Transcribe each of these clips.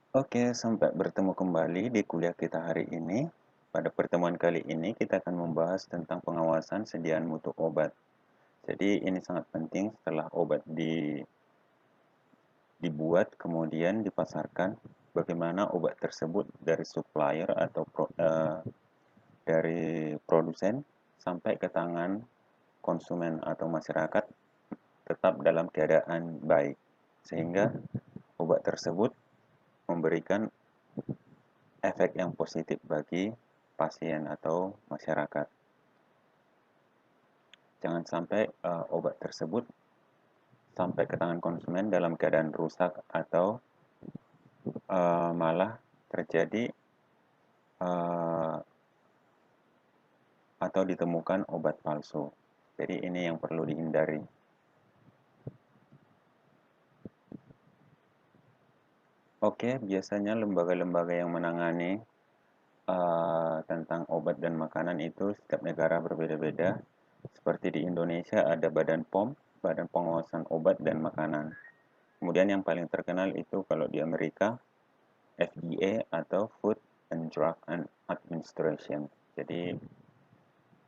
Oke, sampai bertemu kembali di kuliah kita hari ini. Pada pertemuan kali ini kita akan membahas tentang pengawasan sediaan mutu obat. Jadi ini sangat penting setelah obat dibuat kemudian dipasarkan, bagaimana obat tersebut dari supplier atau dari produsen sampai ke tangan konsumen atau masyarakat tetap dalam keadaan baik. Sehingga obat tersebut memberikan efek yang positif bagi pasien atau masyarakat. Jangan sampai obat tersebut sampai ke tangan konsumen dalam keadaan rusak atau malah terjadi uh, atau ditemukan obat palsu. Jadi ini yang perlu dihindari. Oke, biasanya lembaga-lembaga yang menangani tentang obat dan makanan itu setiap negara berbeda-beda. Seperti di Indonesia ada Badan POM, Badan Pengawasan Obat dan Makanan. Kemudian yang paling terkenal itu kalau di Amerika, FDA atau Food and Drug Administration. Jadi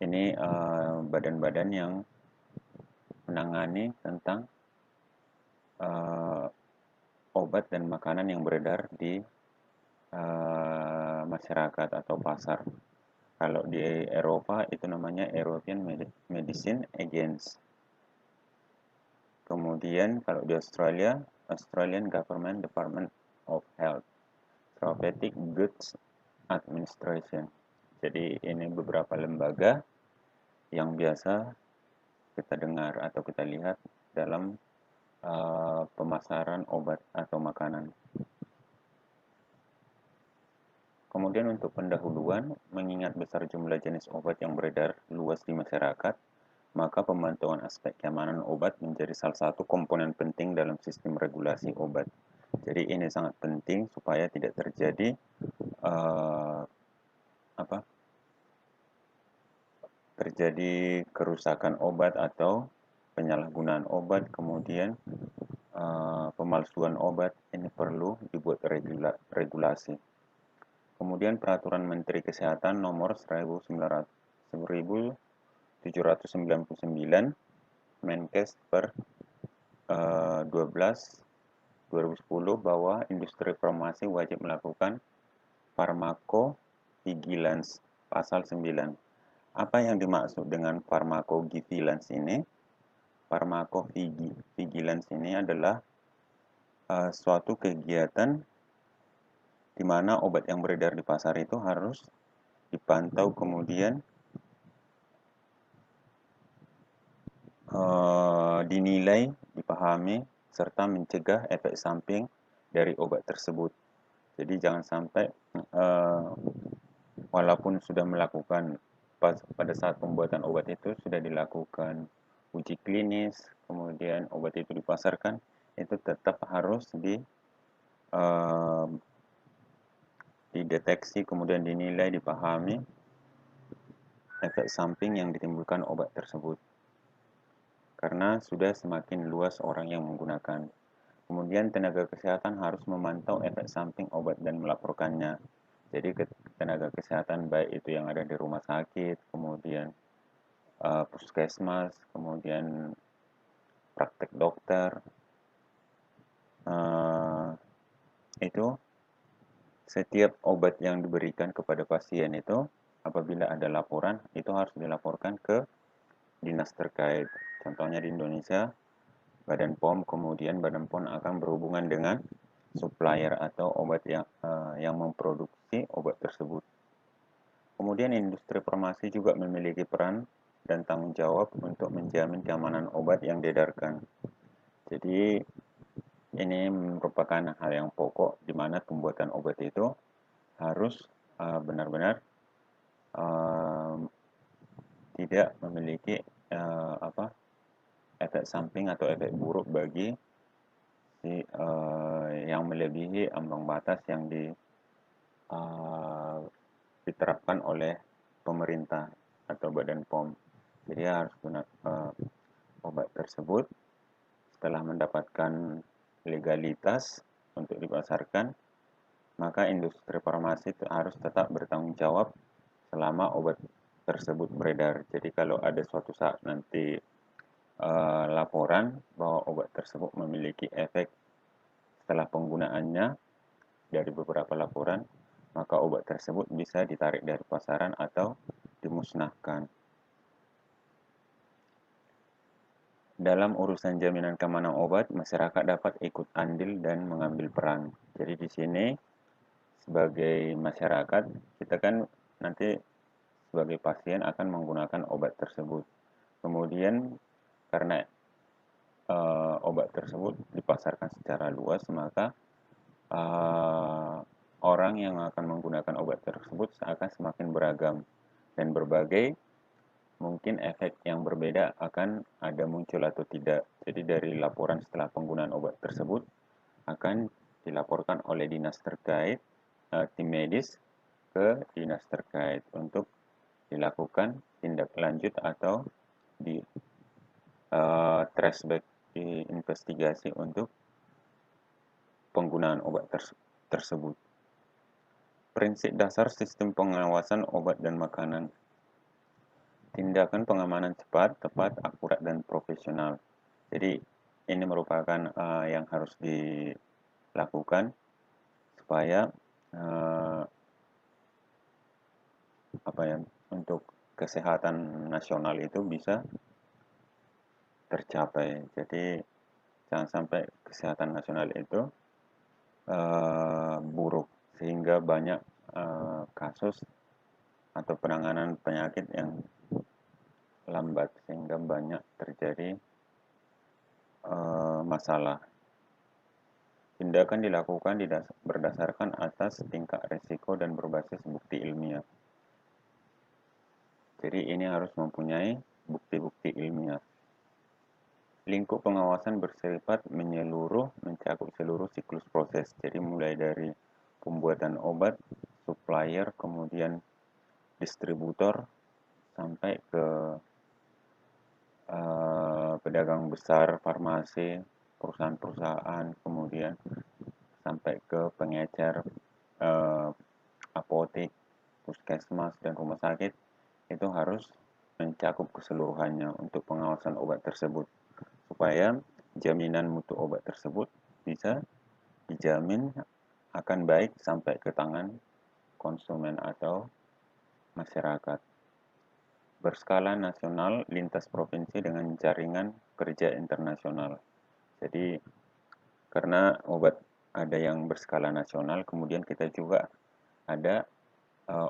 ini badan-badan yang menangani tentang uh, obat dan makanan yang beredar di masyarakat atau pasar. Kalau di Eropa itu namanya European Medicine Agency. Kemudian kalau di Australia, Australian Government Department of Health, Therapeutic Goods Administration. Jadi ini beberapa lembaga yang biasa kita dengar atau kita lihat dalam pemasaran obat atau makanan. Kemudian untuk pendahuluan, mengingat besar jumlah jenis obat yang beredar luas di masyarakat, maka pemantauan aspek keamanan obat menjadi salah satu komponen penting dalam sistem regulasi obat. Jadi ini sangat penting supaya tidak terjadi uh, apa terjadi kerusakan obat atau penyalahgunaan obat, kemudian pemalsuan obat. Ini perlu dibuat regulasi. Kemudian Peraturan Menteri Kesehatan Nomor 1799 Menkes per 12 2010 bahwa industri farmasi wajib melakukan pharmacovigilance pasal 9. Apa yang dimaksud dengan pharmacovigilance ini? Pharmacovigilance ini adalah suatu kegiatan di mana obat yang beredar di pasar itu harus dipantau, kemudian dinilai, dipahami, serta mencegah efek samping dari obat tersebut. Jadi jangan sampai walaupun sudah melakukan pada saat pembuatan obat itu sudah dilakukan uji klinis, kemudian obat itu dipasarkan, itu tetap harus uh, dideteksi, kemudian dinilai, dipahami efek samping yang ditimbulkan obat tersebut. Karena sudah semakin luas orang yang menggunakan. Kemudian tenaga kesehatan harus memantau efek samping obat dan melaporkannya. Jadi tenaga kesehatan baik itu yang ada di rumah sakit, kemudian puskesmas, kemudian praktek dokter, uh, itu setiap obat yang diberikan kepada pasien itu apabila ada laporan itu harus dilaporkan ke dinas terkait. Contohnya di Indonesia Badan POM, kemudian Badan POM akan berhubungan dengan supplier atau obat yang memproduksi obat tersebut. Kemudian industri farmasi juga memiliki peran dan tanggung jawab untuk menjamin keamanan obat yang diedarkan. Jadi ini merupakan hal yang pokok di mana pembuatan obat itu harus benar-benar uh, tidak memiliki efek samping atau efek buruk bagi yang melebihi ambang batas yang uh, diterapkan oleh pemerintah atau Badan POM. Jadi harus benar obat tersebut setelah mendapatkan legalitas untuk dipasarkan maka industri farmasi harus tetap bertanggung jawab selama obat tersebut beredar. Jadi kalau ada suatu saat nanti laporan bahwa obat tersebut memiliki efek setelah penggunaannya dari beberapa laporan, maka obat tersebut bisa ditarik dari pasaran atau dimusnahkan. Dalam urusan jaminan keamanan obat, masyarakat dapat ikut andil dan mengambil peran. Jadi di sini sebagai masyarakat, kita kan nanti sebagai pasien akan menggunakan obat tersebut. Kemudian karena obat tersebut dipasarkan secara luas, maka orang yang akan menggunakan obat tersebut akan semakin beragam dan berbagai mungkin efek yang berbeda akan ada muncul atau tidak. Jadi dari laporan setelah penggunaan obat tersebut akan dilaporkan oleh dinas terkait, tim medis ke dinas terkait untuk dilakukan tindak lanjut atau di traceback, diinvestigasi untuk penggunaan obat tersebut. Prinsip dasar sistem pengawasan obat dan makanan. Tindakan pengamanan cepat, tepat, akurat, dan profesional. Jadi ini merupakan yang harus dilakukan supaya untuk kesehatan nasional itu bisa tercapai. Jadi jangan sampai kesehatan nasional itu buruk sehingga banyak kasus atau penanganan penyakit yang lambat sehingga banyak terjadi masalah. Tindakan dilakukan berdasarkan atas tingkat risiko dan berbasis bukti ilmiah. Jadi ini harus mempunyai bukti-bukti ilmiah. Lingkup pengawasan bersifat menyeluruh, mencakup seluruh siklus proses. Jadi mulai dari pembuatan obat, supplier, kemudian distributor, sampai ke pedagang besar, farmasi, perusahaan-perusahaan, kemudian sampai ke pengecer, apotek, puskesmas, dan rumah sakit, itu harus mencakup keseluruhannya untuk pengawasan obat tersebut, supaya jaminan mutu obat tersebut bisa dijamin akan baik sampai ke tangan konsumen atau masyarakat. Berskala nasional, lintas provinsi dengan jaringan kerja internasional. Jadi karena obat ada yang berskala nasional, kemudian kita juga ada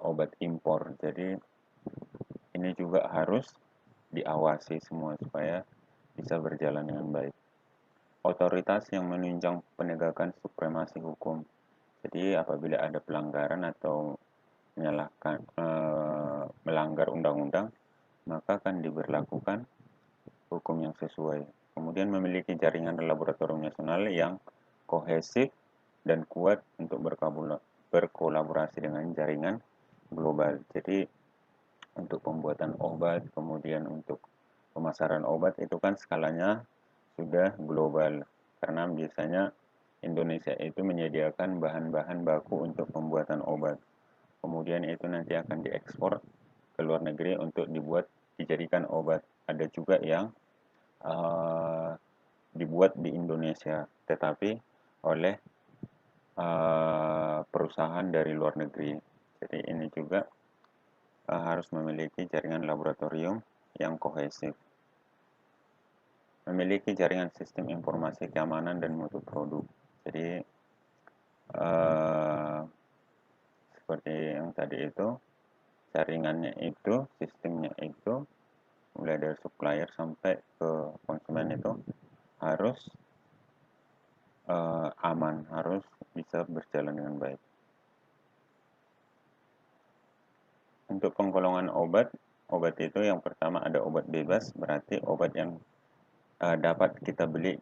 obat impor. Jadi ini juga harus diawasi semua supaya bisa berjalan dengan baik. Otoritas yang menunjang penegakan supremasi hukum. Jadi apabila ada pelanggaran atau melanggar undang-undang, maka akan diberlakukan hukum yang sesuai. Kemudian memiliki jaringan laboratorium nasional yang kohesif dan kuat untuk berkolaborasi dengan jaringan global. Jadi untuk pembuatan obat, kemudian untuk pemasaran obat itu kan skalanya sudah global. Karena biasanya Indonesia itu menyediakan bahan-bahan baku untuk pembuatan obat. Kemudian itu nanti akan diekspor ke luar negeri untuk dijadikan obat. Ada juga yang dibuat di Indonesia, tetapi oleh perusahaan dari luar negeri. Jadi ini juga harus memiliki jaringan laboratorium yang kohesif. Memiliki jaringan sistem informasi keamanan dan mutu produk. Jadi seperti yang tadi itu, jaringannya itu, sistemnya itu, mulai dari supplier sampai ke konsumen itu harus aman, harus bisa berjalan dengan baik. Untuk penggolongan obat itu yang pertama ada obat bebas, berarti obat yang dapat kita beli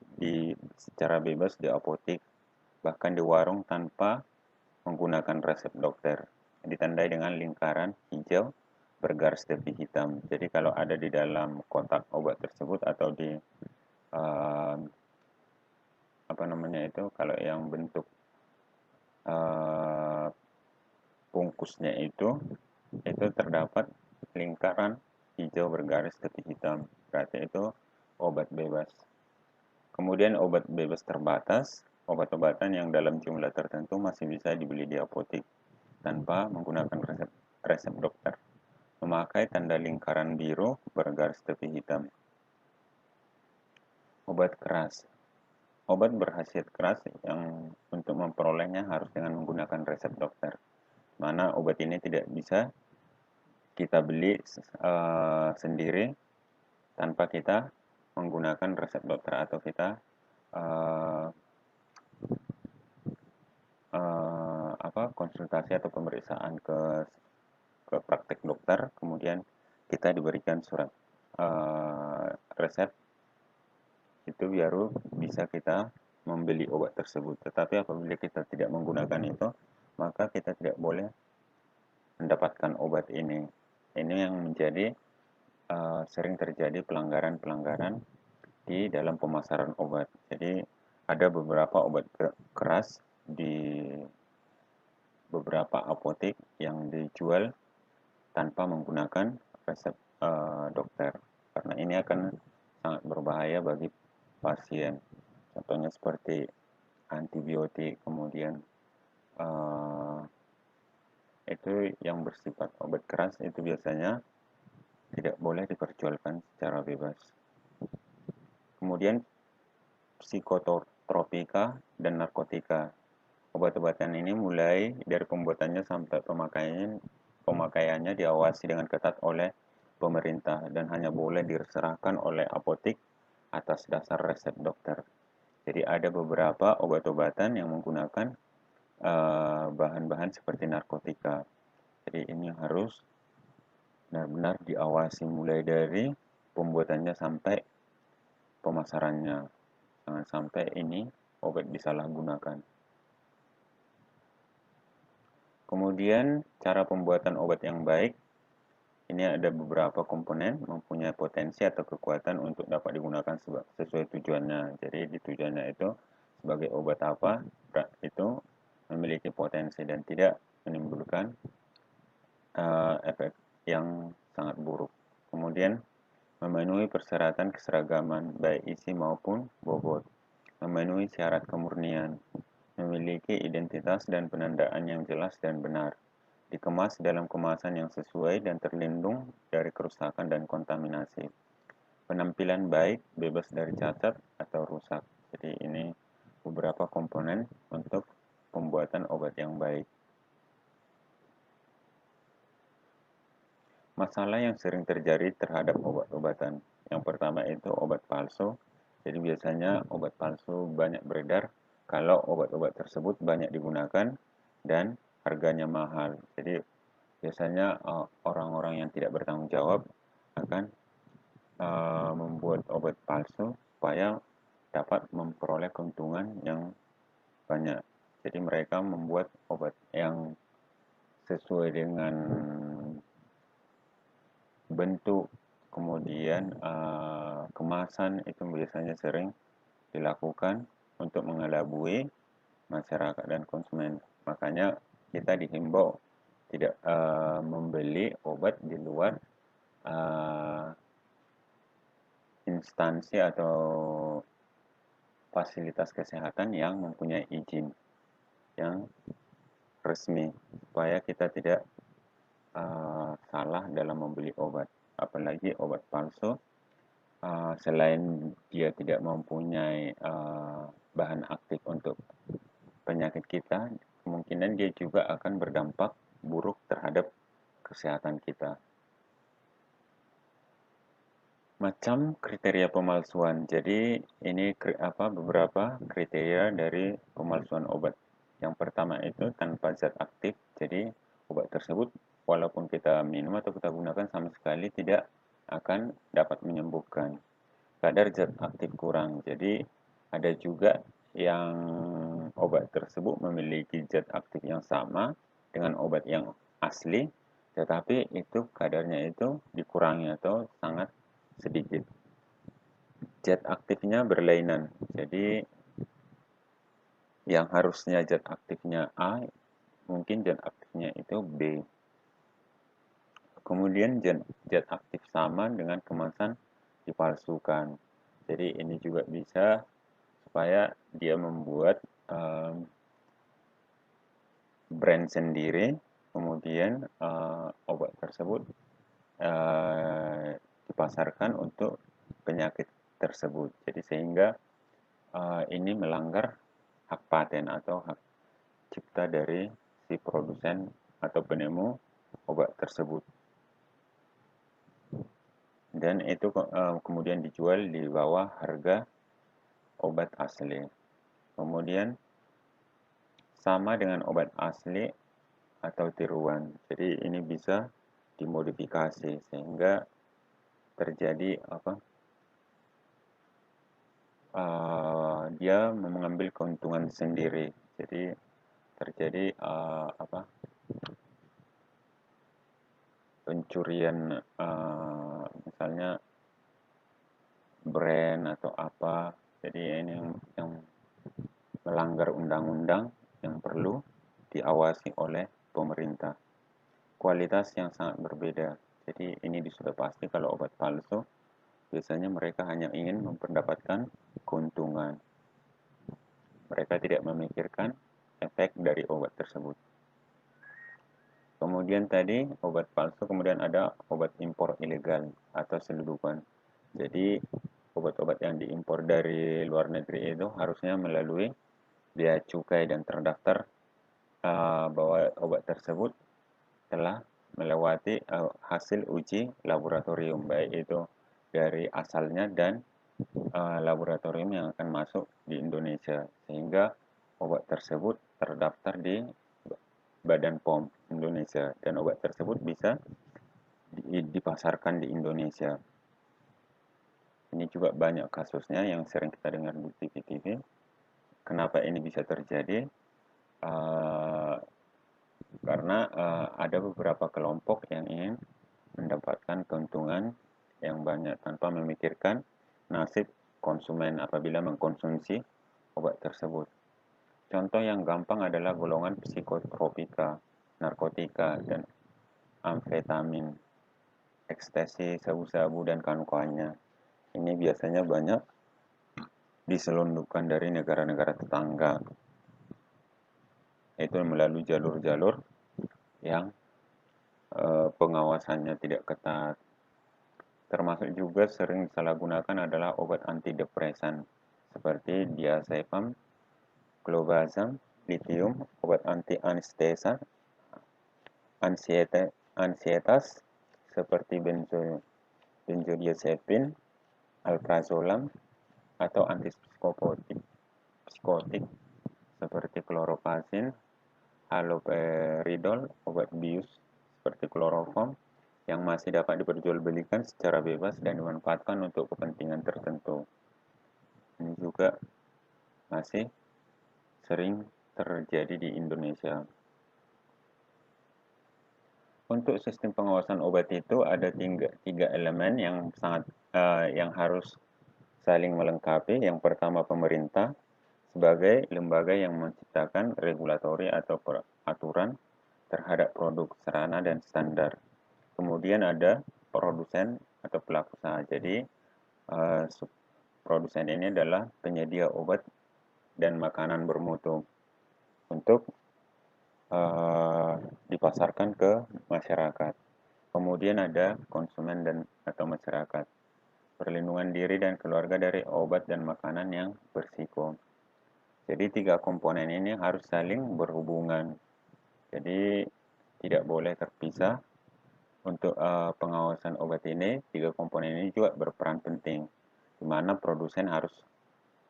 secara bebas di apotek, bahkan di warung tanpa menggunakan resep dokter. Ditandai dengan lingkaran hijau bergaris tepi hitam. Jadi kalau ada di dalam kotak obat tersebut atau di kalau yang bentuk bungkusnya itu terdapat lingkaran hijau bergaris tepi hitam, berarti itu obat bebas. Kemudian obat bebas terbatas, obat-obatan yang dalam jumlah tertentu masih bisa dibeli di apotik tanpa menggunakan resep dokter, memakai tanda lingkaran biru bergaris tepi hitam. Obat keras. Obat berkhasiat keras yang untuk memperolehnya harus dengan menggunakan resep dokter, mana obat ini tidak bisa kita beli sendiri tanpa kita menggunakan resep dokter atau kita uh, konsultasi atau pemeriksaan ke praktek dokter, kemudian kita diberikan surat resep, itu baru bisa kita membeli obat tersebut. Tetapi apabila kita tidak menggunakan itu, maka kita tidak boleh mendapatkan obat ini. Ini yang menjadi sering terjadi pelanggaran-pelanggaran di dalam pemasaran obat. Jadi ada beberapa obat keras di beberapa apotek yang dijual tanpa menggunakan resep dokter, karena ini akan sangat berbahaya bagi pasien. Contohnya seperti antibiotik, kemudian itu yang bersifat obat keras itu biasanya tidak boleh diperjualkan secara bebas. Kemudian psikotropika dan narkotika. Obat-obatan ini mulai dari pembuatannya sampai pemakaiannya diawasi dengan ketat oleh pemerintah dan hanya boleh diserahkan oleh apotek atas dasar resep dokter. Jadi ada beberapa obat-obatan yang menggunakan bahan-bahan seperti narkotika. Jadi ini harus benar-benar diawasi mulai dari pembuatannya sampai pemasarannya. Jangan sampai ini obat disalahgunakan. Kemudian cara pembuatan obat yang baik, ini ada beberapa komponen mempunyai potensi atau kekuatan untuk dapat digunakan sesuai tujuannya. Jadi di tujuannya itu sebagai obat apa, itu memiliki potensi dan tidak menimbulkan efek yang sangat buruk. Kemudian memenuhi persyaratan keseragaman baik isi maupun bobot, memenuhi syarat kemurnian, memiliki identitas dan penandaan yang jelas dan benar, dikemas dalam kemasan yang sesuai dan terlindung dari kerusakan dan kontaminasi. Penampilan baik, bebas dari cacat atau rusak. Jadi ini beberapa komponen untuk pembuatan obat yang baik. Masalah yang sering terjadi terhadap obat-obatan. Yang pertama itu obat palsu. Jadi biasanya obat palsu banyak beredar kalau obat-obat tersebut banyak digunakan dan harganya mahal. Jadi biasanya orang-orang yang tidak bertanggung jawab akan membuat obat palsu supaya dapat memperoleh keuntungan yang banyak. Jadi mereka membuat obat yang sesuai dengan bentuk, kemudian kemasan itu biasanya sering dilakukan untuk mengelabui masyarakat dan konsumen. Makanya kita dihimbau tidak membeli obat di luar instansi atau fasilitas kesehatan yang mempunyai izin yang resmi, supaya kita tidak salah dalam membeli obat. Apalagi obat palsu, selain dia tidak mempunyai bahan aktif untuk penyakit kita, kemungkinan dia juga akan berdampak buruk terhadap kesehatan kita. Macam kriteria pemalsuan. Jadi ini beberapa kriteria dari pemalsuan obat. Yang pertama itu tanpa zat aktif. Jadi obat tersebut walaupun kita minum atau kita gunakan sama sekali tidak akan dapat menyembuhkan. Kadar zat aktif kurang. Jadi ada juga yang obat tersebut memiliki zat aktif yang sama dengan obat yang asli, tetapi itu kadarnya itu dikurangi atau sangat sedikit. Zat aktifnya berlainan. Jadi yang harusnya zat aktifnya A, mungkin zat aktif aktifnya itu B. Kemudian zat aktif sama dengan kemasan dipalsukan. Jadi ini juga bisa supaya dia membuat brand sendiri, kemudian obat tersebut dipasarkan untuk penyakit tersebut. Jadi sehingga ini melanggar hak paten atau hak cipta dari si produsen atau penemu obat tersebut. Dan itu kemudian dijual di bawah harga obat asli. Kemudian sama dengan obat asli atau tiruan. Jadi ini bisa dimodifikasi sehingga terjadi dia mengambil keuntungan sendiri. Jadi terjadi pencurian misalnya brand atau apa. Jadi ini yang melanggar undang-undang yang perlu diawasi oleh pemerintah. Kualitas yang sangat berbeda. Jadi ini sudah pasti kalau obat palsu biasanya mereka hanya ingin mendapatkan keuntungan. Mereka tidak memikirkan efek dari obat tersebut. Kemudian tadi obat palsu, kemudian ada obat impor ilegal atau selundupan. Jadi obat-obat yang diimpor dari luar negeri itu harusnya melalui bea cukai dan terdaftar bahwa obat tersebut telah melewati hasil uji laboratorium, baik itu dari asalnya dan laboratorium yang akan masuk di Indonesia, sehingga obat tersebut terdaftar di Badan POM Indonesia dan obat tersebut bisa dipasarkan di Indonesia. Ini juga banyak kasusnya yang sering kita dengar di TV-TV. Kenapa ini bisa terjadi? Karena ada beberapa kelompok yang ingin mendapatkan keuntungan yang banyak tanpa memikirkan nasib konsumen apabila mengkonsumsi obat tersebut. Contoh yang gampang adalah golongan psikotropika, narkotika, dan amfetamin, ekstasi, sabu-sabu, dan kanukannya. Ini biasanya banyak diselundupkan dari negara-negara tetangga. Itu melalui jalur-jalur yang pengawasannya tidak ketat. Termasuk juga sering disalahgunakan adalah obat antidepresan seperti diazepam, clobazam, lithium, obat anti-anestesa, ansietas seperti benzodiazepin, alprazolam, atau antipsikotik seperti kloropazin, haloperidol, obat bius seperti kloroform yang masih dapat diperjualbelikan secara bebas dan dimanfaatkan untuk kepentingan tertentu. Ini juga masih sering terjadi di Indonesia. Untuk sistem pengawasan obat itu ada tiga elemen yang yang harus saling melengkapi. Yang pertama, pemerintah sebagai lembaga yang menciptakan regulatori atau aturan terhadap produk, sarana, dan standar. Kemudian ada produsen atau pelaku usaha. Jadi produsen ini adalah penyedia obat dan makanan bermutu untuk dipasarkan ke masyarakat. Kemudian ada konsumen dan atau masyarakat. Perlindungan diri dan keluarga dari obat dan makanan yang berisiko. Jadi tiga komponen ini harus saling berhubungan. Jadi tidak boleh terpisah. Untuk pengawasan obat ini, tiga komponen ini juga berperan penting, di mana produsen harus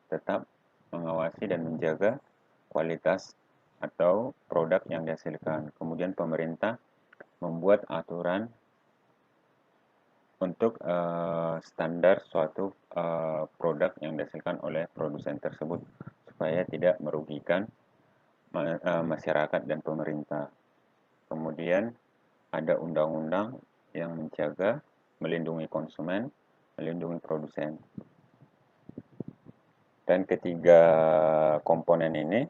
tetap mengawasi dan menjaga kualitas atau produk yang dihasilkan. Kemudian pemerintah membuat aturan untuk standar suatu produk yang dihasilkan oleh produsen tersebut supaya tidak merugikan masyarakat dan pemerintah. Kemudian ada undang-undang yang menjaga, melindungi konsumen, melindungi produsen. Dan ketiga komponen ini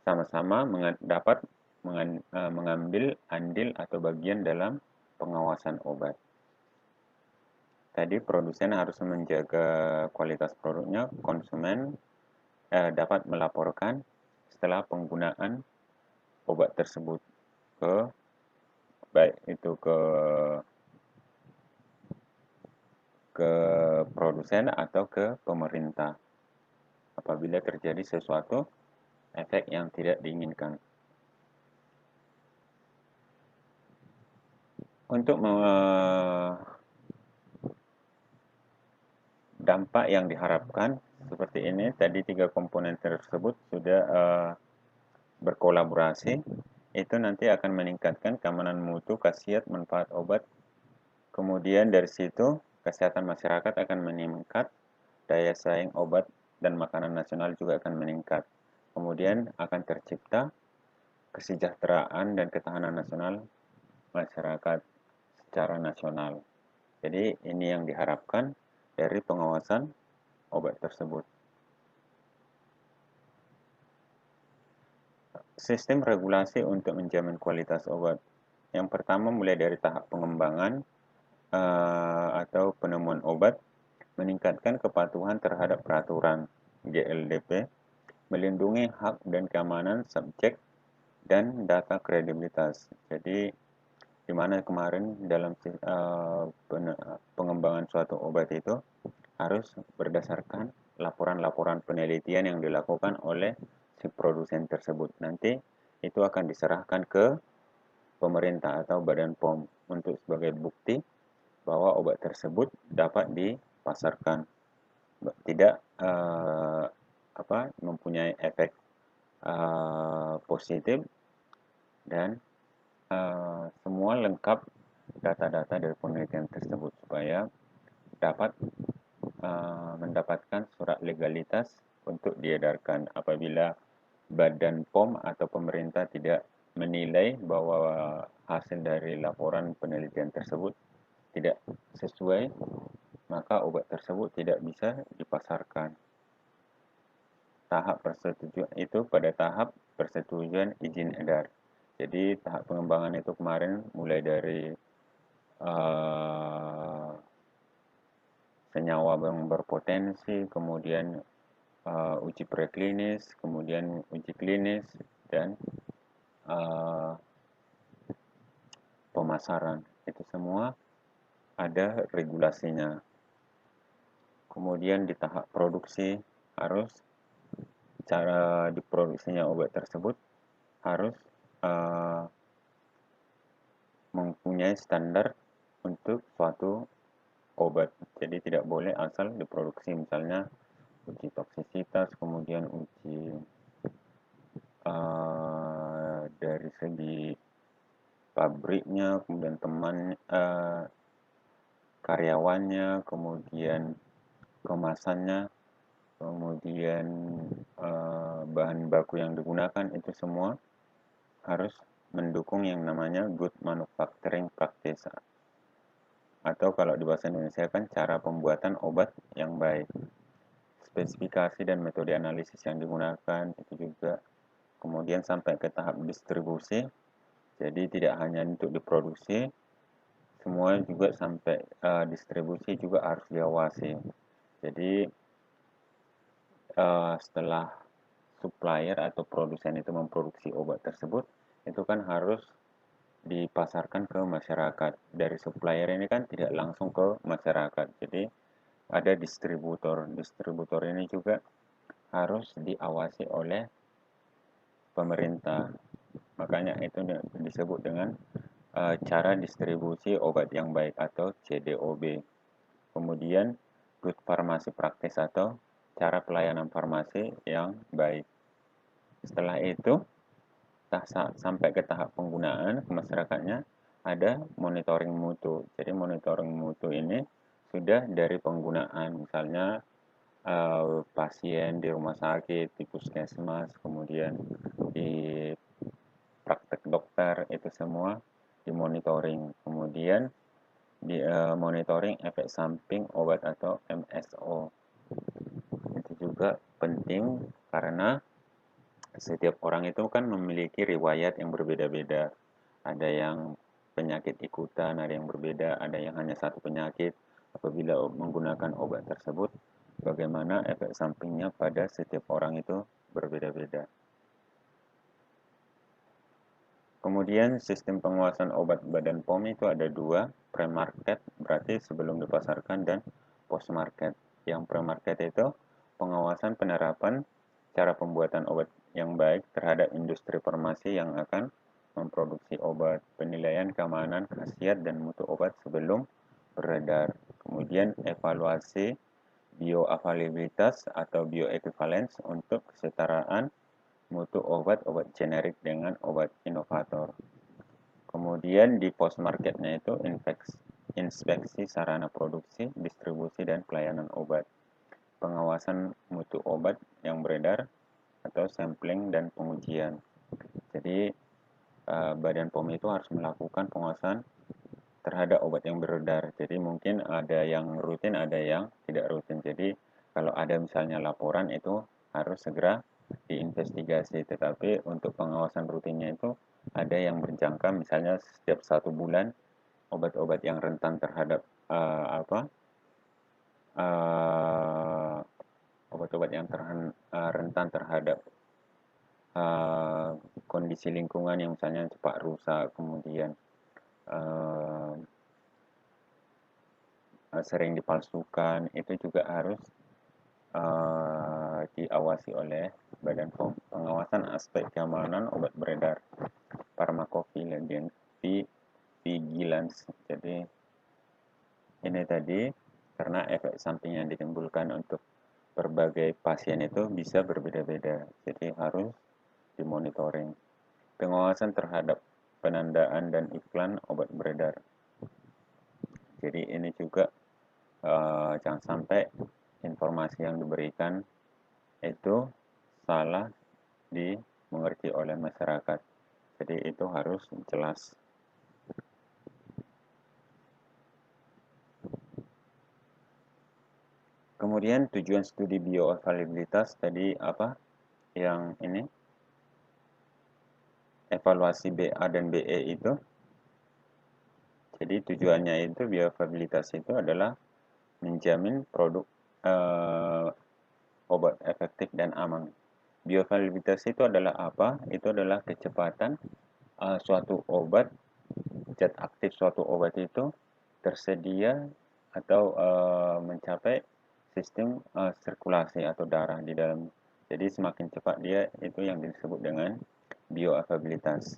sama-sama dapat mengambil andil atau bagian dalam pengawasan obat. Tadi produsen harus menjaga kualitas produknya, konsumen dapat melaporkan setelah penggunaan obat tersebut ke baik itu ke produsen atau ke pemerintah apabila terjadi sesuatu efek yang tidak diinginkan. Untuk dampak yang diharapkan seperti ini, tadi 3 komponen tersebut sudah berkolaborasi, itu nanti akan meningkatkan keamanan mutu, khasiat, manfaat obat. Kemudian dari situ, kesehatan masyarakat akan meningkat, daya saing obat dan makanan nasional juga akan meningkat. Kemudian akan tercipta kesejahteraan dan ketahanan nasional masyarakat secara nasional. Jadi ini yang diharapkan dari pengawasan obat tersebut. Sistem regulasi untuk menjamin kualitas obat. Yang pertama mulai dari tahap pengembangan atau penemuan obat, meningkatkan kepatuhan terhadap peraturan GLDP, melindungi hak dan keamanan subjek dan data kredibilitas. Jadi di mana kemarin dalam pengembangan suatu obat itu harus berdasarkan laporan-laporan penelitian yang dilakukan oleh si produsen tersebut. Nanti itu akan diserahkan ke pemerintah atau Badan POM untuk sebagai bukti bahwa obat tersebut dapat dipasarkan, tidak mempunyai efek positif dan semua lengkap data-data dari penelitian tersebut supaya dapat mendapatkan surat legalitas untuk diedarkan. Apabila Badan POM atau pemerintah tidak menilai bahwa hasil dari laporan penelitian tersebut tidak sesuai, maka obat tersebut tidak bisa dipasarkan. Tahap persetujuan itu pada tahap persetujuan izin edar. Jadi tahap pengembangan itu kemarin mulai dari senyawa yang berpotensi, kemudian uji preklinis, kemudian uji klinis, dan pemasaran. Itu semua ada regulasinya. Kemudian di tahap produksi harus cara diproduksinya obat tersebut harus mempunyai standar untuk suatu obat. Jadi tidak boleh asal diproduksi, misalnya uji toksisitas, kemudian uji dari segi pabriknya, kemudian karyawannya, kemudian kemasannya, kemudian bahan baku yang digunakan, itu semua harus mendukung yang namanya good manufacturing practice, atau kalau di bahasa Indonesia kan cara pembuatan obat yang baik. Spesifikasi dan metode analisis yang digunakan itu juga. Kemudian sampai ke tahap distribusi, jadi tidak hanya untuk diproduksi, semua juga sampai distribusi juga harus diawasi. Jadi setelah supplier atau produsen itu memproduksi obat tersebut, itu kan harus dipasarkan ke masyarakat. Dari supplier ini kan tidak langsung ke masyarakat, jadi ada distributor. Distributor ini juga harus diawasi oleh pemerintah. Makanya itu disebut dengan cara distribusi obat yang baik atau CDOB. Kemudian good pharmacy practice atau cara pelayanan farmasi yang baik. Setelah itu sampai ke tahap penggunaan ke masyarakatnya ada monitoring mutu. Jadi monitoring mutu ini sudah dari penggunaan, misalnya pasien di rumah sakit, di puskesmas, kemudian di praktek dokter, itu semua dimonitoring. Kemudian di monitoring efek samping obat atau MSO. Itu juga penting karena setiap orang itu kan memiliki riwayat yang berbeda-beda. Ada yang penyakit ikutan, ada yang berbeda, ada yang hanya satu penyakit. Apabila menggunakan obat tersebut, bagaimana efek sampingnya pada setiap orang itu berbeda-beda. Kemudian sistem penguasaan obat Badan POM itu ada dua, pre-market berarti sebelum dipasarkan dan post-market. Yang pre-market itu pengawasan penerapan cara pembuatan obat yang baik terhadap industri farmasi yang akan memproduksi obat, penilaian keamanan, khasiat, dan mutu obat sebelum beredar. Kemudian evaluasi bioavailabilitas atau bioequivalence untuk kesetaraan mutu obat-obat generik dengan obat inovator. Kemudian di post marketnya itu inspeksi sarana produksi, distribusi, dan pelayanan obat. Pengawasan mutu obat yang beredar atau sampling dan pengujian. Jadi Badan POM itu harus melakukan pengawasan terhadap obat yang beredar. Jadi mungkin ada yang rutin, ada yang tidak rutin. Jadi kalau ada misalnya laporan itu harus segera diinvestigasi. Tetapi untuk pengawasan rutinnya itu ada yang berjangka, misalnya setiap 1 bulan obat-obat yang rentan terhadap uh, obat-obat yang rentan terhadap uh, kondisi lingkungan yang misalnya cepat rusak, kemudian uh, sering dipalsukan, itu juga harus diawasi oleh Badan POM. Pengawasan aspek keamanan obat beredar, pharmacovigilance. Jadi ini tadi karena efek samping yang ditimbulkan untuk berbagai pasien itu bisa berbeda-beda. Jadi harus dimonitoring. Pengawasan terhadap penandaan dan iklan obat beredar. Jadi ini juga jangan sampai informasi yang diberikan itu salah dimengerti oleh masyarakat. Jadi itu harus jelas. Kemudian tujuan studi bioavailabilitas tadi apa? Yang ini evaluasi BA dan BE itu. Jadi tujuannya itu bioavailabilitas itu adalah menjamin produk obat efektif dan aman. Bioavailabilitas itu adalah apa? Itu adalah kecepatan suatu obat, zat aktif suatu obat itu tersedia atau mencapai sistem sirkulasi atau darah di dalam. Jadi semakin cepat dia itu yang disebut dengan bioavailabilitas.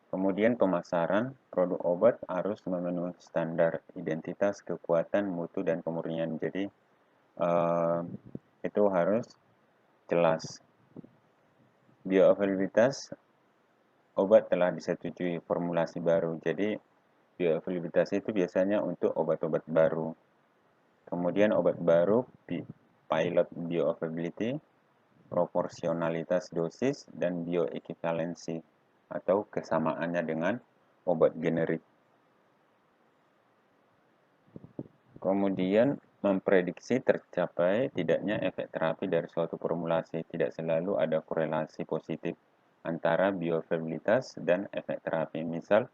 Kemudian pemasaran produk obat harus memenuhi standar identitas, kekuatan, mutu, dan kemurnian. Jadi itu harus jelas. Bioavailabilitas obat telah disetujui formulasi baru. Jadi bioavailabilitas itu biasanya untuk obat-obat baru. Kemudian obat baru, pilot bioavailability, proporsionalitas dosis, dan bioequivalensi atau kesamaannya dengan obat generik. Kemudian memprediksi tercapai tidaknya efek terapi dari suatu formulasi. Tidak selalu ada korelasi positif antara bioavailabilitas dan efek terapi. Misal,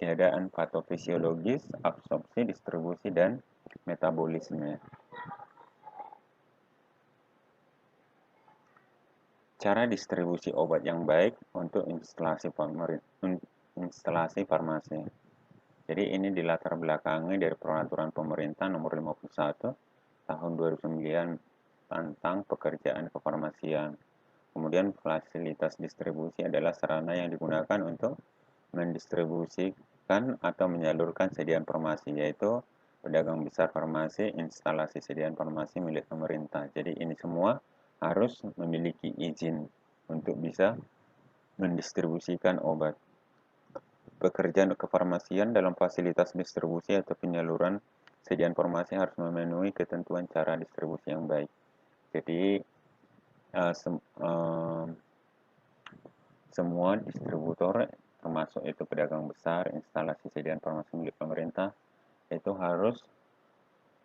keadaan patofisiologis, absorpsi, distribusi, dan metabolisme. Cara distribusi obat yang baik untuk instalasi farmasi. Jadi ini dilatar belakangi dari peraturan pemerintah nomor 51 tahun 2009 tentang pekerjaan kefarmasian. Kemudian fasilitas distribusi adalah sarana yang digunakan untuk mendistribusikan atau menyalurkan sediaan farmasi, yaitu pedagang besar farmasi, instalasi sediaan farmasi milik pemerintah. Jadi ini semua harus memiliki izin untuk bisa mendistribusikan obat. Pekerjaan kefarmasian dalam fasilitas distribusi atau penyaluran sediaan farmasi harus memenuhi ketentuan cara distribusi yang baik. Jadi semua distributor termasuk itu pedagang besar, instalasi sediaan farmasi milik pemerintah itu harus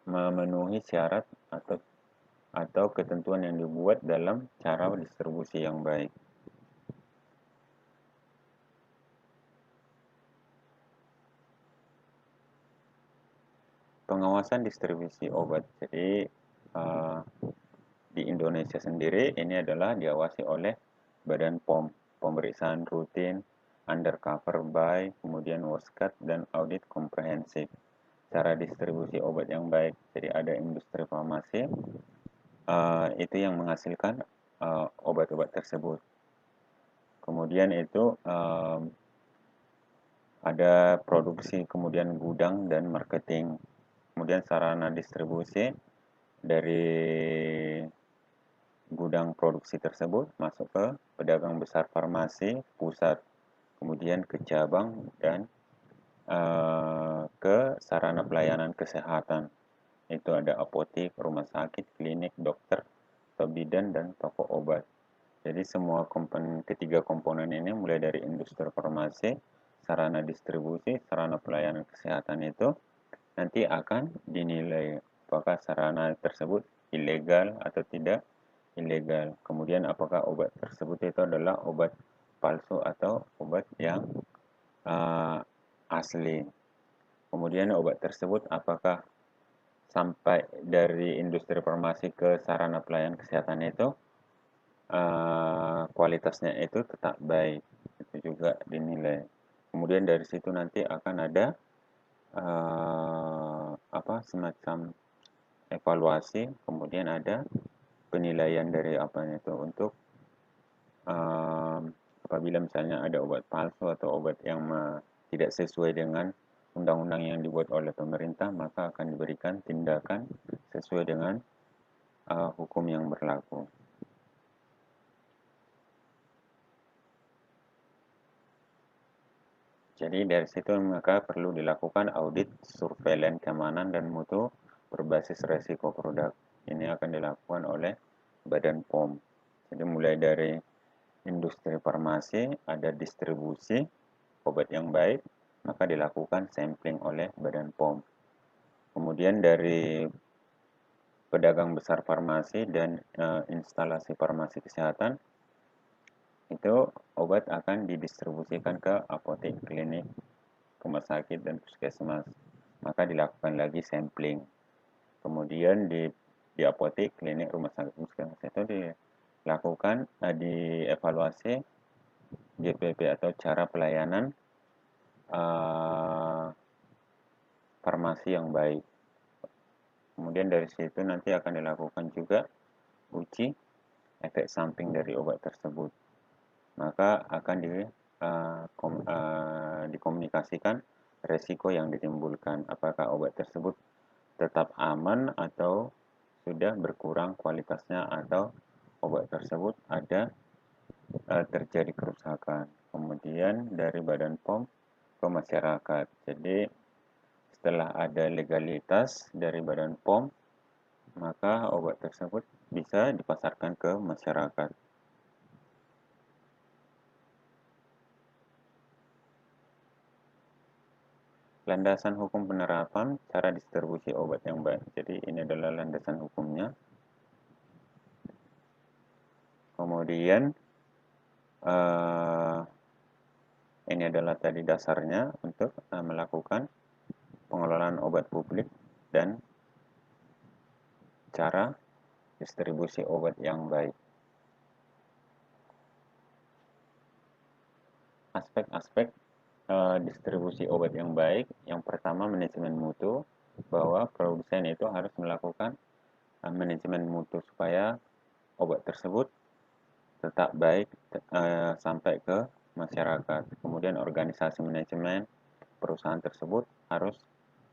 memenuhi syarat atau ketentuan yang dibuat dalam cara distribusi yang baik. pengawasan distribusi obat. Jadi di Indonesia sendiri ini adalah diawasi oleh Badan POM, pemeriksaan rutin, undercover buy, kemudian WASCAT, dan audit komprehensif. Cara distribusi obat yang baik, jadi ada industri farmasi, itu yang menghasilkan obat-obat tersebut. Kemudian itu ada produksi, kemudian gudang dan marketing. Kemudian sarana distribusi dari gudang produksi tersebut masuk ke pedagang besar farmasi pusat, kemudian ke cabang dan ke sarana pelayanan kesehatan. Itu ada apotek, rumah sakit, klinik, dokter, bidan, dan toko obat. Jadi semua ketiga komponen ini mulai dari industri farmasi, sarana distribusi, sarana pelayanan kesehatan itu nanti akan dinilai apakah sarana tersebut ilegal atau tidak ilegal. Kemudian apakah obat tersebut itu adalah obat palsu atau obat yang asli. Kemudian obat tersebut apakah sampai dari industri farmasi ke sarana pelayanan kesehatan itu kualitasnya itu tetap baik, itu juga dinilai. Kemudian dari situ nanti akan ada semacam evaluasi, kemudian ada penilaian dari apa itu untuk apabila misalnya ada obat palsu atau obat yang tidak sesuai dengan undang-undang yang dibuat oleh pemerintah, maka akan diberikan tindakan sesuai dengan hukum yang berlaku. Jadi dari situ maka perlu dilakukan audit surveilan keamanan dan mutu berbasis resiko produk. Ini akan dilakukan oleh Badan POM. Jadi mulai dari industri farmasi, ada distribusi obat yang baik, maka dilakukan sampling oleh Badan POM. Kemudian dari pedagang besar farmasi dan instalasi farmasi kesehatan, itu obat akan didistribusikan ke apotek, klinik, rumah sakit, dan puskesmas. Maka dilakukan lagi sampling. Kemudian di apotek, klinik, rumah sakit, puskesmas itu dilakukan dievaluasi GPP atau cara pelayanan farmasi yang baik. Kemudian dari situ nanti akan dilakukan juga uji efek samping dari obat tersebut. Maka akan dikomunikasikan resiko yang ditimbulkan. Apakah obat tersebut tetap aman atau sudah berkurang kualitasnya atau obat tersebut ada terjadi kerusakan. Kemudian dari Badan POM ke masyarakat. Jadi setelah ada legalitas dari Badan POM, maka obat tersebut bisa dipasarkan ke masyarakat. Landasan hukum penerapan cara distribusi obat yang baik. Jadi ini adalah landasan hukumnya. Kemudian ini adalah tadi dasarnya untuk melakukan pengelolaan obat publik dan cara distribusi obat yang baik. Aspek-aspek distribusi obat yang baik, yang pertama manajemen mutu, bahwa produsen itu harus melakukan manajemen mutu supaya obat tersebut tetap baik sampai ke masyarakat. Kemudian organisasi manajemen perusahaan tersebut harus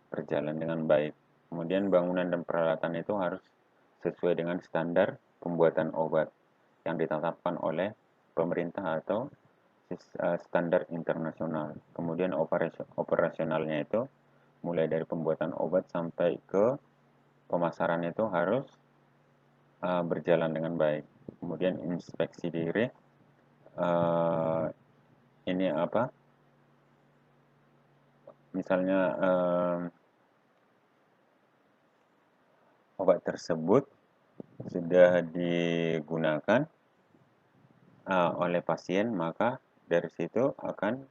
berjalan dengan baik. Kemudian bangunan dan peralatan itu harus sesuai dengan standar pembuatan obat yang ditetapkan oleh pemerintah atau standar internasional. Kemudian operasionalnya itu mulai dari pembuatan obat sampai ke pemasaran itu harus berjalan dengan baik. Kemudian inspeksi diri, ini apa? Misalnya obat tersebut sudah digunakan oleh pasien, maka dari situ akan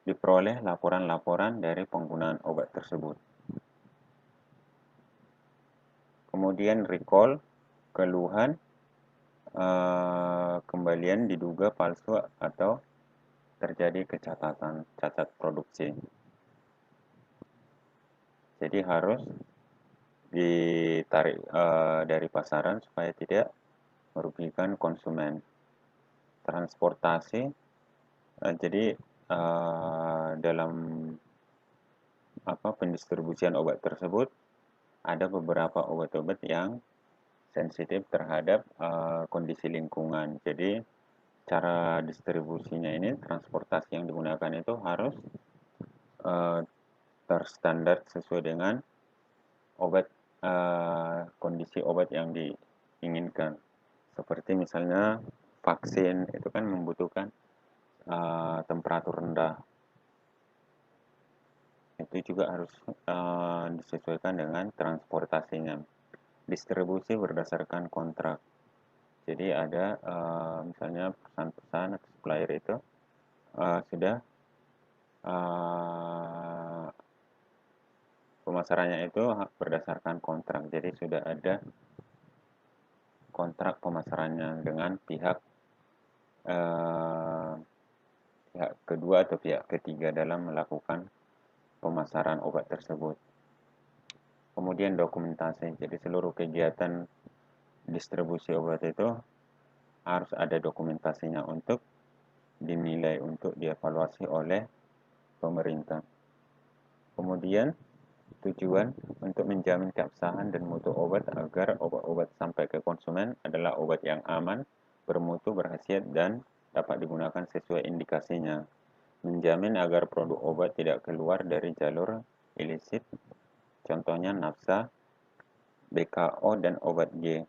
diperoleh laporan-laporan dari penggunaan obat tersebut. Kemudian recall, keluhan, kembalian diduga palsu atau terjadi kecacatan, cacat produksi. Jadi harus ditarik dari pasaran supaya tidak merugikan konsumen. Transportasi, jadi dalam pendistribusian obat tersebut ada beberapa obat-obat yang sensitif terhadap kondisi lingkungan. Jadi cara distribusinya ini, transportasi yang digunakan itu harus terstandar sesuai dengan obat kondisi obat yang diinginkan. Seperti misalnya vaksin itu kan membutuhkan temperatur rendah. Itu juga harus disesuaikan dengan transportasinya. Distribusi berdasarkan kontrak. Jadi ada misalnya perusahaan-perusahaan atau supplier itu sudah pemasarannya itu berdasarkan kontrak. Jadi sudah ada kontrak pemasarannya dengan pihak kedua atau pihak ketiga dalam melakukan pemasaran obat tersebut. Kemudian dokumentasi. Jadi seluruh kegiatan distribusi obat itu harus ada dokumentasinya untuk dinilai, untuk dievaluasi oleh pemerintah. Kemudian tujuan untuk menjamin keabsahan dan mutu obat agar obat-obat sampai ke konsumen adalah obat yang aman, bermutu, berkhasiat, dan dapat digunakan sesuai indikasinya. Menjamin agar produk obat tidak keluar dari jalur ilisit, contohnya nafsa, BKO, dan obat G.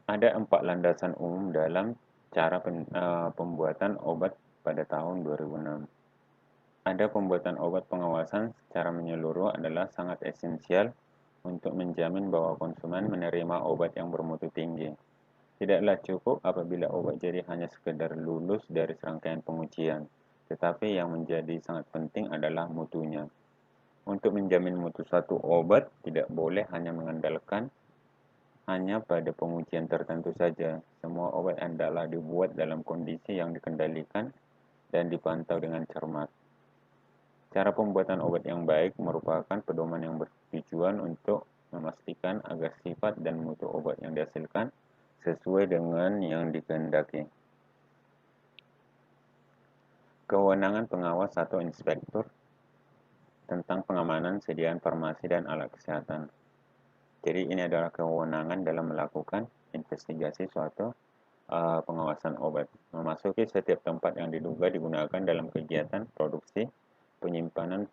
Ada 4 landasan umum dalam cara pembuatan obat pada tahun 2006. Ada pembuatan obat. Pengawasan secara menyeluruh adalah sangat esensial untuk menjamin bahwa konsumen menerima obat yang bermutu tinggi. Tidaklah cukup apabila obat jadi hanya sekedar lulus dari serangkaian pengujian, tetapi yang menjadi sangat penting adalah mutunya. Untuk menjamin mutu suatu obat, tidak boleh hanya mengandalkan hanya pada pengujian tertentu saja. Semua obat hendaklah dibuat dalam kondisi yang dikendalikan dan dipantau dengan cermat. Cara pembuatan obat yang baik merupakan pedoman yang bertujuan untuk memastikan agar sifat dan mutu obat yang dihasilkan sesuai dengan yang dikehendaki. Kewenangan pengawas atau inspektur tentang pengamanan sediaan farmasi dan alat kesehatan. Jadi ini adalah kewenangan dalam melakukan investigasi suatu pengawasan obat. Memasuki setiap tempat yang diduga digunakan dalam kegiatan produksi, penyimpanan,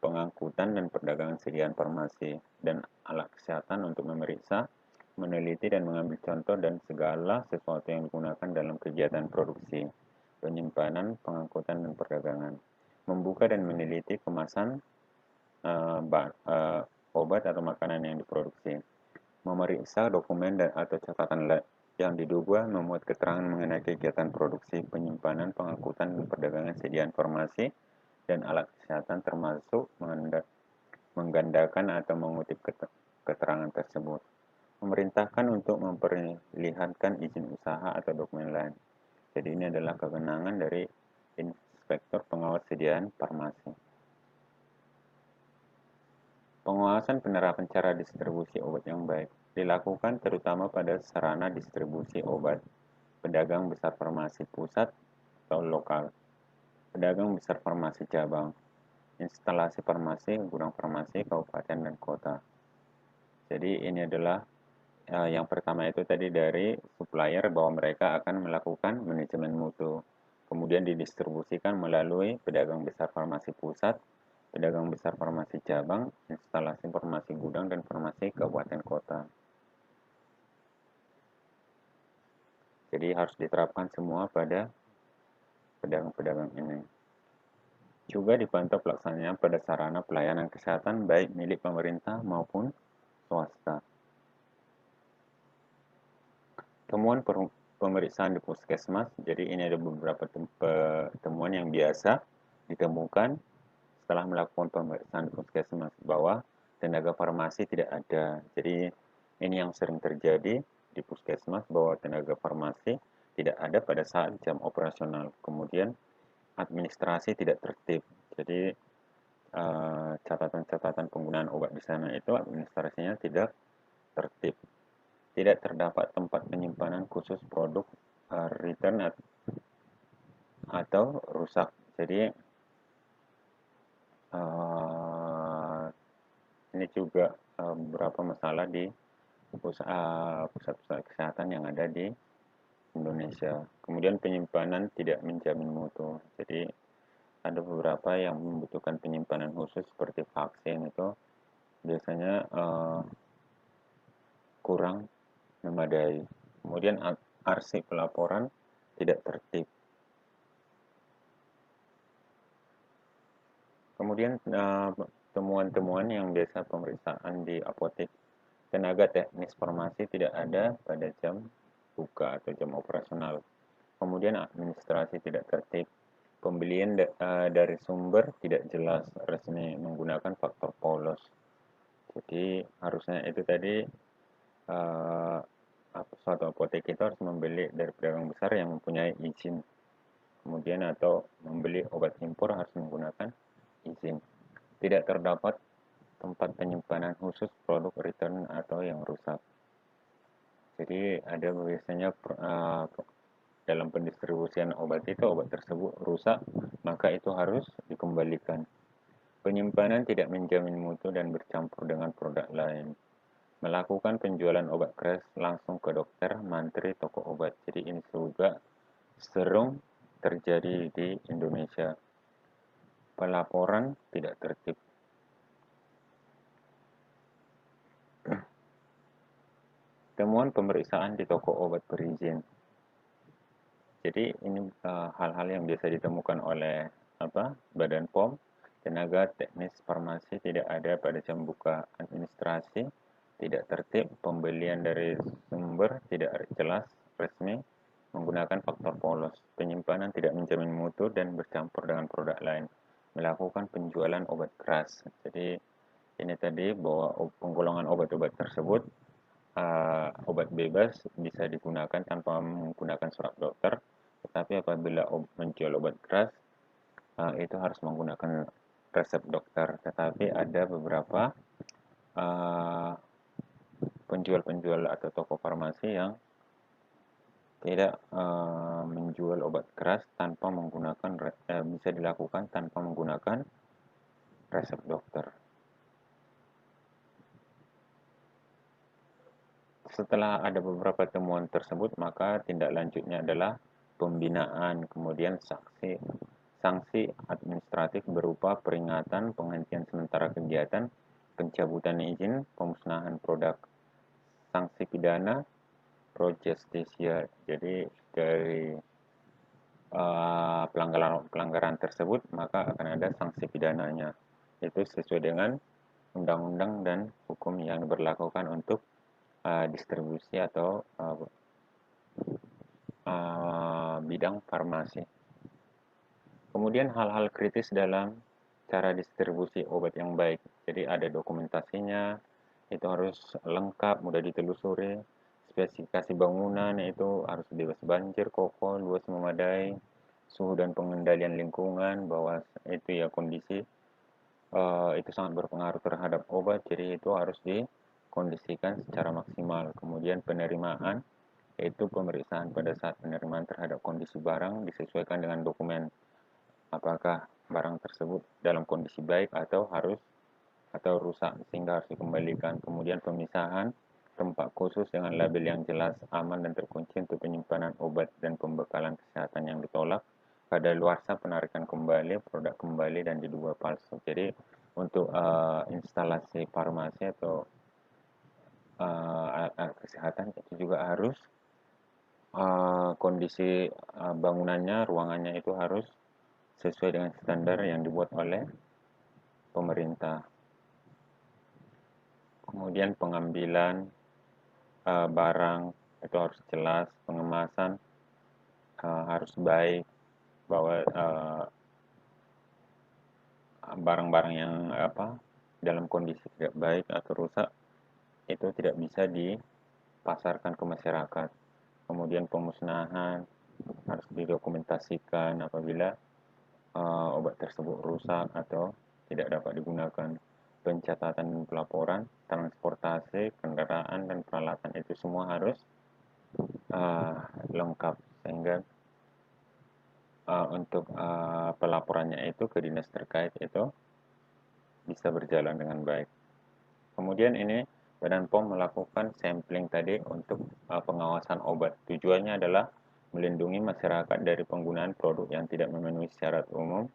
pengangkutan, dan perdagangan sediaan farmasi dan alat kesehatan untuk memeriksa, meneliti, dan mengambil contoh dan segala sesuatu yang digunakan dalam kegiatan produksi, penyimpanan, pengangkutan, dan perdagangan. Membuka dan meneliti kemasan obat atau makanan yang diproduksi, memeriksa dokumen atau catatan yang diduga memuat keterangan mengenai kegiatan produksi, penyimpanan, pengangkutan, dan perdagangan sediaan farmasi dan alat kesehatan, termasuk menggandakan atau mengutip keterangan tersebut. Memerintahkan untuk memperlihatkan izin usaha atau dokumen lain. Jadi ini adalah kewenangan dari inspektur pengawas sediaan farmasi. Pengawasan penerapan cara distribusi obat yang baik dilakukan terutama pada sarana distribusi obat, pedagang besar farmasi pusat atau lokal, pedagang besar farmasi cabang, instalasi farmasi, gudang farmasi, kabupaten, dan kota. Jadi ini adalah yang pertama itu tadi dari supplier bahwa mereka akan melakukan manajemen mutu. Kemudian didistribusikan melalui pedagang besar farmasi pusat, pedagang besar farmasi cabang, instalasi farmasi gudang, dan farmasi kabupaten kota. Jadi harus diterapkan semua pada pedagang-pedagang ini. Juga dipantau pelaksanaannya pada sarana pelayanan kesehatan baik milik pemerintah maupun swasta. Temuan pemeriksaan di puskesmas. Jadi ini ada beberapa temuan yang biasa ditemukan setelah melakukan pemeriksaan di puskesmas bahwa tenaga farmasi tidak ada. Jadi ini yang sering terjadi di puskesmas bahwa tenaga farmasi tidak ada pada saat jam operasional. Kemudian administrasi tidak tertib. Jadi catatan-catatan penggunaan obat di sana itu administrasinya tidak tertib. Tidak terdapat tempat penyimpanan khusus produk return atau rusak. Jadi ini juga beberapa masalah di pusat-pusat kesehatan yang ada di Indonesia. Kemudian penyimpanan tidak menjamin mutu. Jadi ada beberapa yang membutuhkan penyimpanan khusus seperti vaksin itu biasanya kurang memadai. Kemudian arsip laporan tidak tertib. Kemudian temuan-temuan yang biasa pemeriksaan di apotek, tenaga teknis farmasi tidak ada pada jam buka atau jam operasional. Kemudian administrasi tidak tertib. Pembelian dari sumber tidak jelas, resmi menggunakan faktor polos. Jadi harusnya itu tadi uh, suatu apotek itu harus membeli dari pedagang besar yang mempunyai izin. Kemudian atau membeli obat impor harus menggunakan izin. Tidak terdapat tempat penyimpanan khusus produk return atau yang rusak. Jadi ada biasanya dalam pendistribusian obat itu obat tersebut rusak, maka itu harus dikembalikan. Penyimpanan tidak menjamin mutu dan bercampur dengan produk lain. Melakukan penjualan obat keras langsung ke dokter, mantri, toko obat. Jadi ini juga sering terjadi di Indonesia. Pelaporan tidak tertib. Temuan pemeriksaan di toko obat berizin. Jadi ini hal-hal yang biasa ditemukan oleh Badan POM. Tenaga teknis farmasi tidak ada pada jam buka, administrasi tidak tertib, pembelian dari sumber tidak jelas, resmi, menggunakan faktor polos, penyimpanan tidak menjamin mutu dan bercampur dengan produk lain, melakukan penjualan obat keras. Jadi ini tadi bahwa penggolongan obat-obat tersebut obat bebas bisa digunakan tanpa menggunakan surat dokter, tetapi apabila menjual obat keras itu harus menggunakan resep dokter. Tetapi ada beberapa penjual-penjual atau toko farmasi yang tidak menjual obat keras tanpa menggunakan bisa dilakukan tanpa menggunakan resep dokter. Setelah ada beberapa temuan tersebut, maka tindak lanjutnya adalah pembinaan, kemudian sanksi administratif berupa peringatan, penghentian sementara kegiatan, pencabutan izin, pemusnahan produk, sanksi pidana, pro justisia. Jadi dari pelanggaran tersebut maka akan ada sanksi pidananya. Itu sesuai dengan undang-undang dan hukum yang diberlakukan untuk distribusi atau bidang farmasi. Kemudian hal-hal kritis dalam cara distribusi obat yang baik. Jadi ada dokumentasinya, itu harus lengkap, mudah ditelusuri. Spesifikasi bangunan itu harus bebas banjir, kokoh, luas memadai, suhu dan pengendalian lingkungan, bahwa itu ya kondisi itu sangat berpengaruh terhadap obat, jadi itu harus dikondisikan secara maksimal. Kemudian penerimaan, yaitu pemeriksaan pada saat penerimaan terhadap kondisi barang disesuaikan dengan dokumen apakah barang tersebut dalam kondisi baik atau rusak sehingga harus dikembalikan. Kemudian pemisahan tempat khusus dengan label yang jelas, aman dan terkunci untuk penyimpanan obat dan pembekalan kesehatan yang ditolak. Kadaluarsa penarikan kembali, produk kembali dan diduga palsu. Jadi untuk instalasi farmasi atau alat kesehatan itu juga harus kondisi bangunannya, ruangannya itu harus sesuai dengan standar yang dibuat oleh pemerintah. Kemudian pengambilan barang itu harus jelas, pengemasan harus baik, bahwa barang-barang yang dalam kondisi tidak baik atau rusak itu tidak bisa dipasarkan ke masyarakat. Kemudian pemusnahan harus didokumentasikan apabila obat tersebut rusak atau tidak dapat digunakan. Pencatatan dan pelaporan, transportasi, kendaraan, dan peralatan itu semua harus lengkap, sehingga untuk pelaporannya itu ke dinas terkait itu bisa berjalan dengan baik. Kemudian ini Badan POM melakukan sampling tadi untuk pengawasan obat. Tujuannya adalah melindungi masyarakat dari penggunaan produk yang tidak memenuhi syarat umum,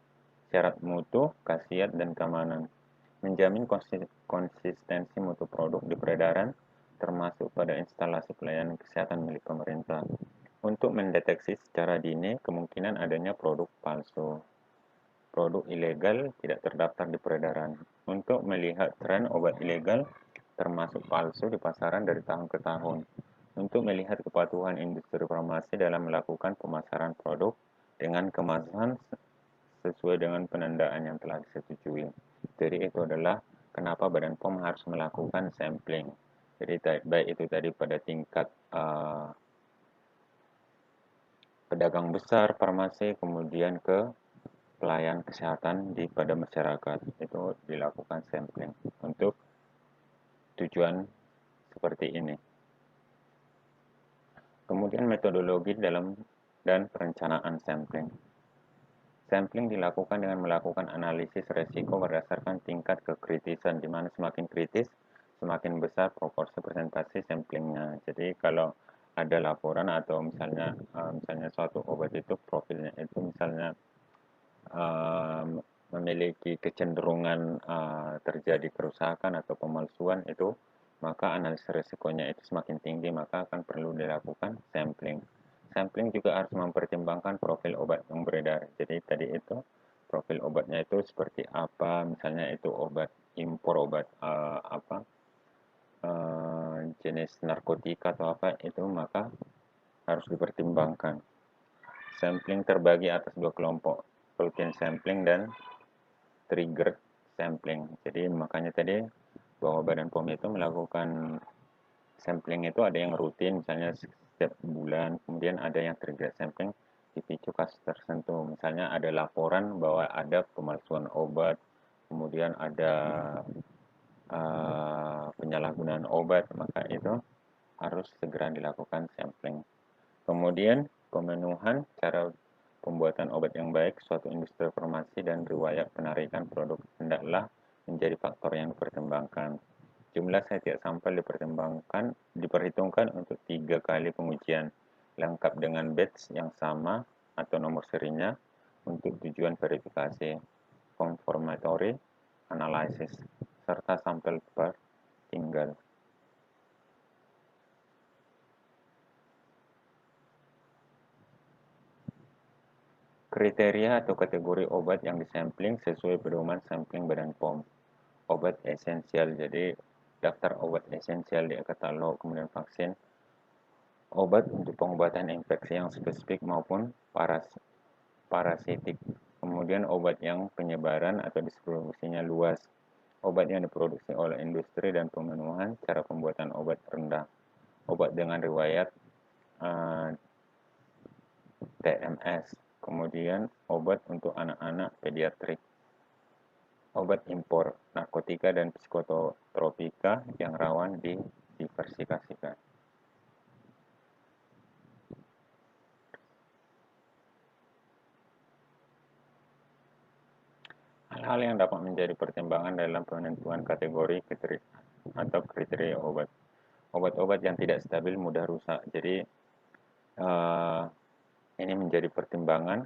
syarat mutu, khasiat, dan keamanan. Menjamin konsistensi mutu produk di peredaran, termasuk pada instalasi pelayanan kesehatan milik pemerintah. Untuk mendeteksi secara dini kemungkinan adanya produk palsu. Produk ilegal tidak terdaftar di peredaran. Untuk melihat tren obat ilegal termasuk palsu di pasaran dari tahun ke tahun. Untuk melihat kepatuhan industri farmasi dalam melakukan pemasaran produk dengan kemasan sesuai dengan penandaan yang telah disetujui. Jadi itu adalah kenapa Badan POM harus melakukan sampling. Jadi baik itu tadi pada tingkat pedagang besar farmasi, kemudian ke pelayan kesehatan pada masyarakat, itu dilakukan sampling untuk tujuan seperti ini. Kemudian metodologi dalam dan perencanaan sampling. Sampling dilakukan dengan melakukan analisis resiko berdasarkan tingkat kekritisan, di mana semakin kritis, semakin besar proporsi presentasi samplingnya. Jadi kalau ada laporan atau misalnya suatu obat itu profilnya itu misalnya memiliki kecenderungan terjadi kerusakan atau pemalsuan itu, maka analisis risikonya itu semakin tinggi, maka akan perlu dilakukan sampling. Sampling juga harus mempertimbangkan profil obat yang beredar. Jadi tadi itu profil obatnya itu seperti apa, misalnya itu obat impor, obat jenis narkotika atau apa itu, maka harus dipertimbangkan. Sampling terbagi atas dua kelompok, routine sampling dan trigger sampling. Jadi makanya tadi bahwa Badan POM itu melakukan sampling itu ada yang rutin, misalnya setiap bulan, kemudian ada yang trigger sampling dipicu kasus tertentu. Misalnya ada laporan bahwa ada pemalsuan obat, kemudian ada penyalahgunaan obat, maka itu harus segera dilakukan sampling. Kemudian pemenuhan cara pembuatan obat yang baik, suatu industri farmasi dan riwayat penarikan produk hendaklah menjadi faktor yang dipertimbangkan. Jumlah setiap sampel diperhitungkan untuk 3 kali pengujian, lengkap dengan batch yang sama atau nomor serinya untuk tujuan verifikasi, confirmatory analysis, serta sampel tertinggal. Kriteria atau kategori obat yang disampling sesuai pedoman sampling Badan POM. Obat esensial, jadi daftar obat esensial di katalog, kemudian vaksin, obat untuk pengobatan infeksi yang spesifik maupun parasitik, kemudian obat yang penyebaran atau distribusinya luas, obat yang diproduksi oleh industri dan pemenuhan cara pembuatan obat rendah, obat dengan riwayat TMS, kemudian obat untuk anak-anak pediatrik, obat impor, narkotika, dan psikotropika yang rawan didiversifikasikan. Hal-hal yang dapat menjadi pertimbangan dalam penentuan kategori atau kriteria obat. Obat-obat yang tidak stabil mudah rusak. Jadi ini menjadi pertimbangan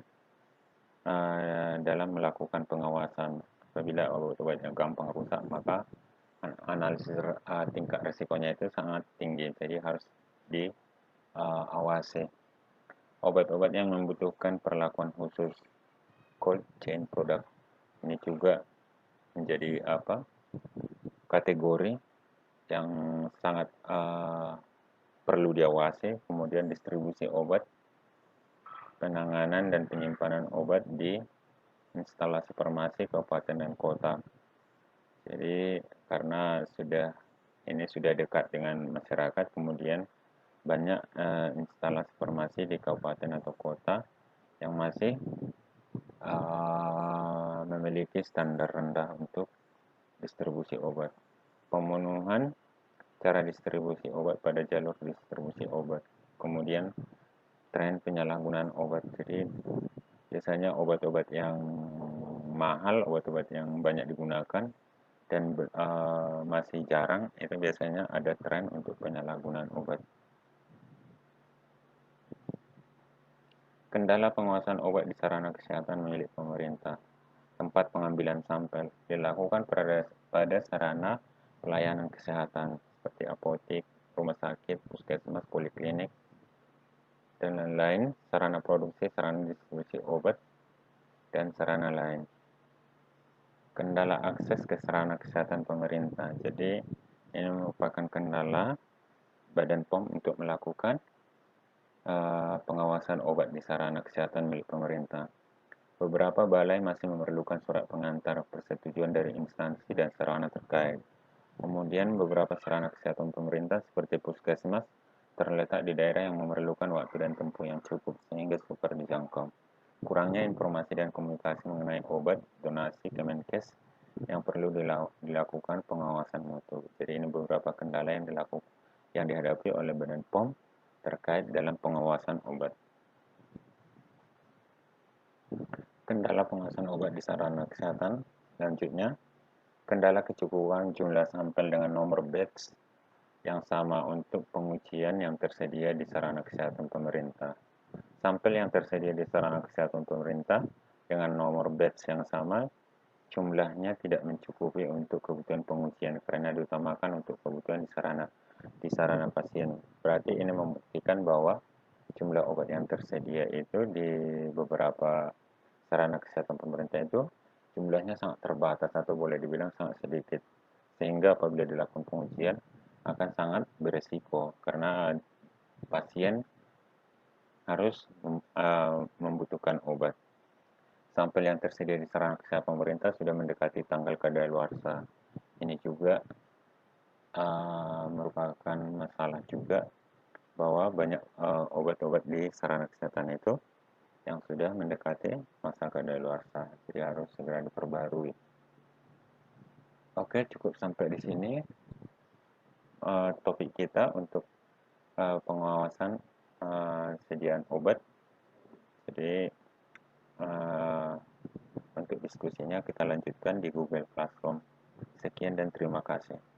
dalam melakukan pengawasan. Apabila obat-obat yang gampang rusak, maka analisis tingkat resikonya itu sangat tinggi, jadi harus diawasi. Obat-obat yang membutuhkan perlakuan khusus, cold chain product, ini juga menjadi kategori yang sangat perlu diawasi, kemudian distribusi obat, penanganan dan penyimpanan obat di instalasi farmasi kabupaten dan kota. Jadi karena ini sudah dekat dengan masyarakat, kemudian banyak instalasi farmasi di kabupaten atau kota yang masih memiliki standar rendah untuk distribusi obat. Pemenuhan cara distribusi obat pada jalur distribusi obat. Kemudian tren penyalahgunaan obat. Jadi biasanya obat-obat yang mahal, obat-obat yang banyak digunakan dan masih jarang, itu biasanya ada tren untuk penyalahgunaan obat. Kendala penguasaan obat di sarana kesehatan milik pemerintah. Tempat pengambilan sampel dilakukan pada sarana pelayanan kesehatan seperti apotek, rumah sakit, puskesmas, poliklinik, dan lain-lain, sarana produksi, sarana distribusi obat, dan sarana lain. Kendala akses ke sarana kesehatan pemerintah. Jadi, ini merupakan kendala Badan POM untuk melakukan pengawasan obat di sarana kesehatan milik pemerintah. Beberapa balai masih memerlukan surat pengantar persetujuan dari instansi dan sarana terkait. Kemudian beberapa sarana kesehatan pemerintah seperti puskesmas terletak di daerah yang memerlukan waktu dan tempuh yang cukup sehingga super dijangkau. Kurangnya informasi dan komunikasi mengenai obat donasi Kemenkes yang perlu dilakukan pengawasan mutu. Jadi ini beberapa kendala yang dihadapi oleh Badan POM terkait dalam pengawasan obat. Kendala pengawasan obat di sarana kesehatan. Selanjutnya, kendala kecukupan jumlah sampel dengan nomor batch yang sama untuk pengujian yang tersedia di sarana kesehatan pemerintah. Sampel yang tersedia di sarana kesehatan pemerintah dengan nomor batch yang sama jumlahnya tidak mencukupi untuk kebutuhan pengujian karena diutamakan untuk kebutuhan di sarana pasien. Berarti ini membuktikan bahwa jumlah obat yang tersedia itu di beberapa sarana kesehatan pemerintah itu jumlahnya sangat terbatas atau boleh dibilang sangat sedikit. Sehingga apabila dilakukan pengujian akan sangat beresiko karena pasien harus membutuhkan obat. Sampel yang tersedia di sarana kesehatan pemerintah sudah mendekati tanggal kadaluarsa. Ini juga merupakan masalah juga bahwa banyak obat-obat di sarana kesehatan itu yang sudah mendekati masa kadaluarsa, jadi harus segera diperbarui. Oke, cukup sampai di sini topik kita untuk pengawasan sediaan obat. Jadi untuk diskusinya kita lanjutkan di Google Classroom. Sekian dan terima kasih.